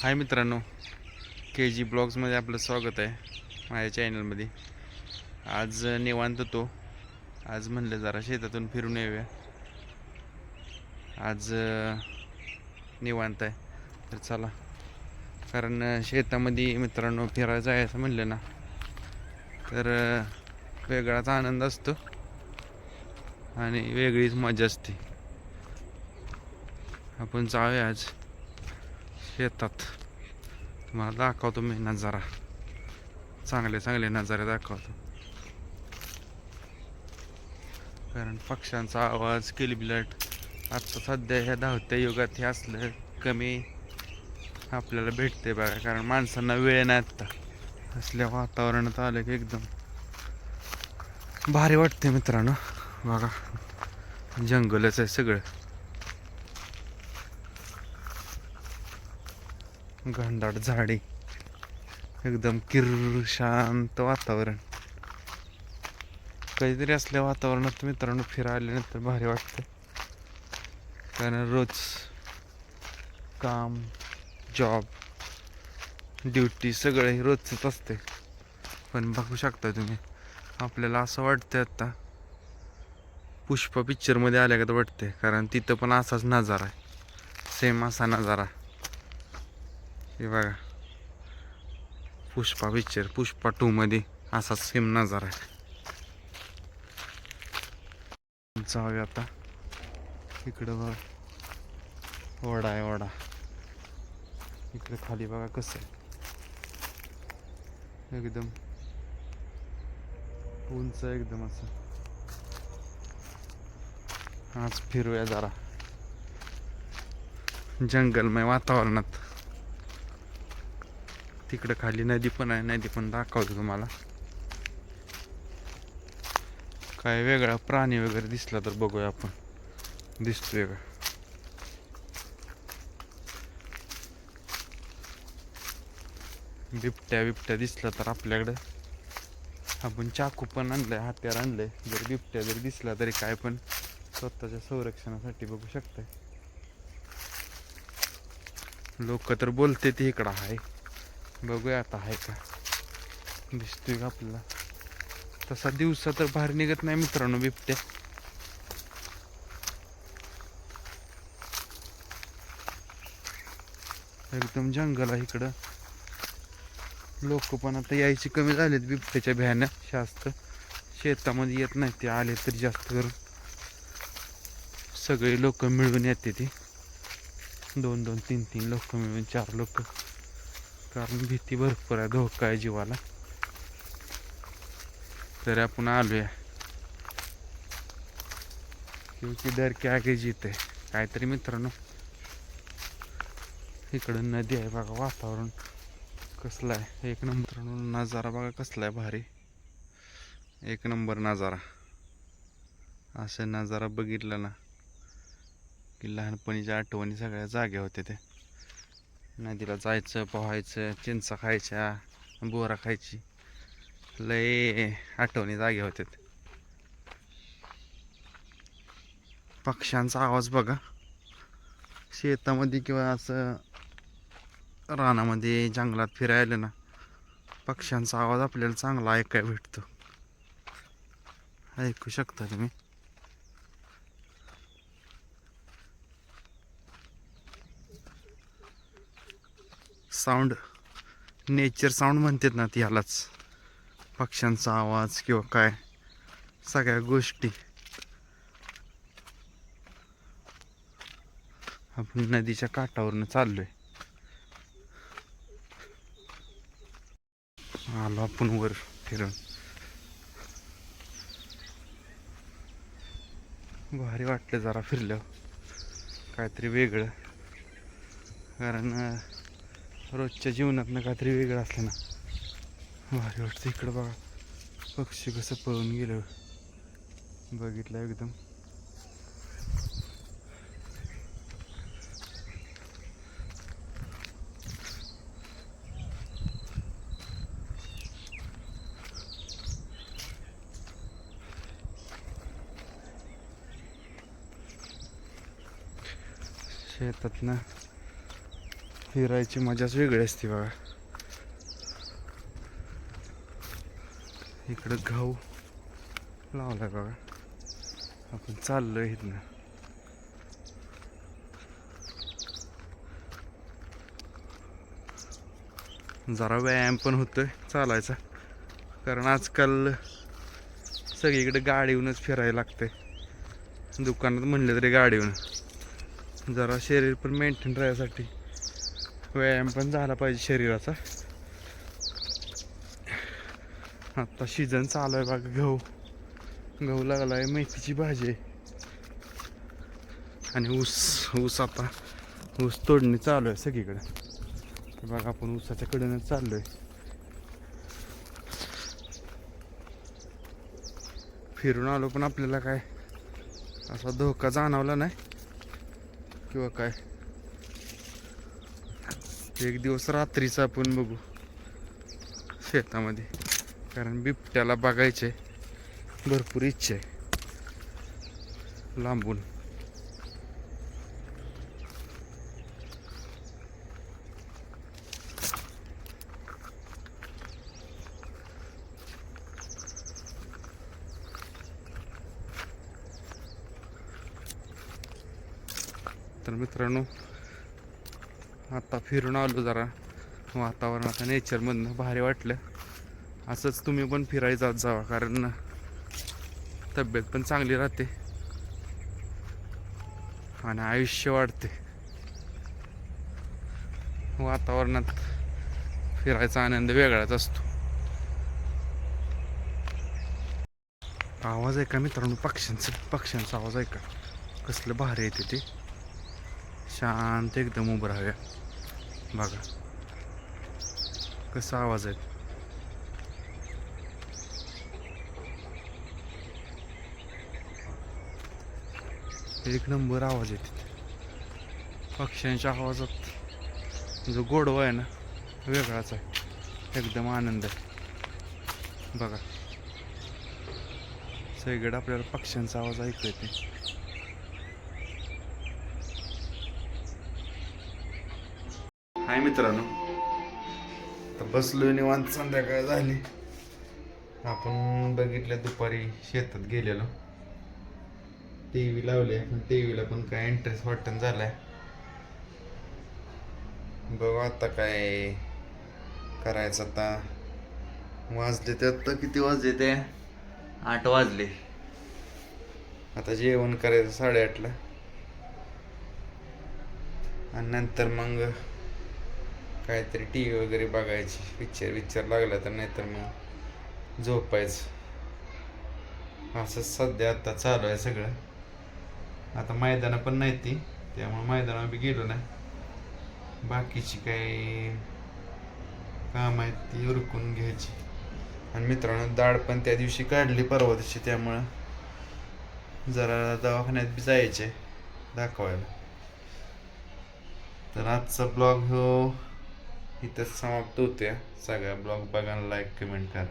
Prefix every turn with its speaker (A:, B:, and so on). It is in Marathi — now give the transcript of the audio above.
A: हाय मित्रांनो, के जी ब्लॉग्समध्ये आपलं स्वागत आहे माझ्या चॅनलमध्ये. आज निवांत होतो. आज म्हणलं जरा शेतातून फिरून येऊया. आज निवांत आहे तर चला. कारण शेतामध्ये मित्रांनो फिरायला जायचं म्हणलं ना तर वेगळाच आनंद असतो आणि वेगळीच मजा असते. आपण जाऊया आज शेतात. तुम्हाला दाखवतो मी नजारा, चांगले चांगले नजारे दाखवतो. कारण पक्ष्यांचा आवाज, किलबिलाट आता सध्या ह्या धावत्या युगात हे असलं कमी आपल्याला भेटते बघा. कारण माणसांना वेळ नाही आत्ता. असल्या वातावरणात आलं की एकदम भारी वाटते मित्रांनो. बघा जंगलच आहे सगळं, घनदाट झाडी, एकदम किर्र शांत वातावरण. कधीतरी असल्या वातावरणात मित्रांनो फिरायला आल्यानंतर भारी वाटतं. कारण रोज काम, जॉब, ड्युटी सगळं हे रोजच असते. पण बघू शकता तुम्ही, आपल्याला असं वाटतं आता पुष्पा पिक्चरमध्ये आल्या का तर वाटते. कारण तिथं पण असाच नजारा आहे, सेम असा नजारा. हे बघा पुष्पा पिक्चर, पुष्पा 2 मध्ये असा सेम नजारा आहे. जाऊया आता. इकडं बघा ओढा आहे, ओढा. इकडे खाली बघा कसं आहे, एकदम उंच एकदम असं. आज फिरूया जरा जंगलमय वातावरणात. तिकडं खाली नदी पण आहे, नदी पण दाखवतो तुम्हाला. काय वेगळा प्राणी वगैरे दिसला तर बघूया आपण, दिसतोय का. बिबट्या दिसला तर आपल्याकडं आपण चाकू पण आणलंय, हत्यार आणलंय. जर बिबट्या जरी दिसला तरी काय पण स्वतःच्या संरक्षणासाठी बघू शकताय. लोक तर बोलते ते इकडं आहे, बघूया आता आहे का. दिसतोय का आपल्याला. तसा दिवसा तर बाहेर निघत नाही मित्रांनो बिबट्या. एकदम जंगल आहे इकडं. लोक पण आता यायची कमी झालेत बिबट्याच्या भ्यानं. जास्त शेतामध्ये येत नाही ते, आले तरी जास्त करून सगळे लोक मिळून येते ती. 2-2, 3-3 लोक मिळून, 4 लोक. कारण भीती भरपूर आहे, धोका आहे जीवाला. तर आपण आलोया क्योंकि डर के आगे जीते काहीतरी मित्रांनो. इकडं नदी आहे बघा. वातावरण कसलं आहे, एक नंबर नजारा बघा कसला आहे भारी. एक नंबर नजारा. असं नजारा बघितला ना की लहानपणीच्या आठवणी सगळ्या जाग्या होत्या. ते नदीला जायचं, पोहायचं, चिंचा खायच्या, बोरा खायची, लय आठवणी जाग्या होत्या. पक्ष्यांचा आवाज बघा. शेतामध्ये किंवा असं रानामध्ये, जंगलात फिरायला ना पक्ष्यांचा आवाज आपल्याला चांगला ऐकायला भेटतो. ऐकू शकता तुम्ही. साऊंड, नेचर साऊंड म्हणतात ना त्यालाच. पक्ष्यांचा आवाज किंवा काय सगळ्या गोष्टी. आपण नदीच्या काठावरनं चाललोय. आलो आपण वर फिरून. भारी वाटलं जरा फिरलं, काहीतरी वेगळं. कारण रोजच्या जीवनातनं काहीतरी वेगळं असलं ना भारी वाटतं. इकडं बघा पक्षी कसं पळून गेलं बघितलं एकदम. शेतातनं फिरायची मजाच वेगळी असते बघा. इकडं गहू लावलाय बघा. आपण चाललोय इथनं. जरा व्यायाम पण होतोय चालायचा, कारण आजकाल सगळीकडे गाडीहूनच फिरायला लागते. दुकानात म्हणलं तरी गाडीहून. जरा शरीर पण मेंटेन राहण्यासाठी व्यायाम पण झाला पाहिजे शरीराचा. आता सीझन चालू आहे बघा. गहू लागलाय, मेथीची भाजी आहे आणि ऊस आता ऊस तोडणी चालू आहे सगळीकडे बघा. आपण ऊसाच्या कडेनंच चाललोय. फिरून आलो पण आपल्याला काय असा धोका जाणवला नाही किंवा काय. एक दिवस रात्रीचा आपण बघू शेतामध्ये, कारण बिबट्याला बघायचे भरपूर इच्छा आहे लांबून. तर मित्रांनो, आता फिरून आलो जरा. वातावरण आता नेचरमधनं भारी वाटलं. असंच तुम्ही पण फिरायला जात जावा, कारण तब्येत पण चांगली राहते आणि आयुष्य वाढते. वातावरणात फिरायचा आनंद वेगळाच असतो. आवाज आहे का मित्रांनो? पक्ष्यांचा आवाज आहे का? कसलं भारी येते ते. शांत एकदम उभं राहाव्या बघा कसा आवाज आहे. एक नंबर आवाज येते. पक्ष्यांच्या आवाजात जो गोडवा आहे ना, वेगळाच आहे. एकदम आनंद आहे बघा. सगळीकडे आपल्याला पक्ष्यांचा आवाज ऐकू येते. हाय मित्रांनो, तर बसलोय निवांत. संध्याकाळ झाली. आपण बघितलं दुपारी शेतात गेलेलो. टीव्ही लावले, पण टीव्हीला पण काय इंटरेस्ट वाटण झालाय. बघू आता काय करायचं. आता वाजले ते, आता किती वाजले ते? 8 वाजले. आता जेवण करायचं 8:30ला आणि नंतर मग काहीतरी टी व्ही वगैरे बघायची. पिक्चर लागला तर, नाहीतर मग झोपायचं. असंच सध्या आता चालू आहे सगळं. आता मैदानं पण नाही ती, त्यामुळे मैदानावर बी गेलो नाही. बाकीची काही काम आहेत ती उरकून घ्यायची. आणि मित्रांनो, दाढ पण त्या दिवशी काढली, परवा दिवशी, त्यामुळं जरा दवाखान्यात बी जायचे दाखवायला. तर आजचा ब्लॉग इथंच समाप्त होतोय. सगळ्या ब्लॉग बघा, लाईक कमेंट करा.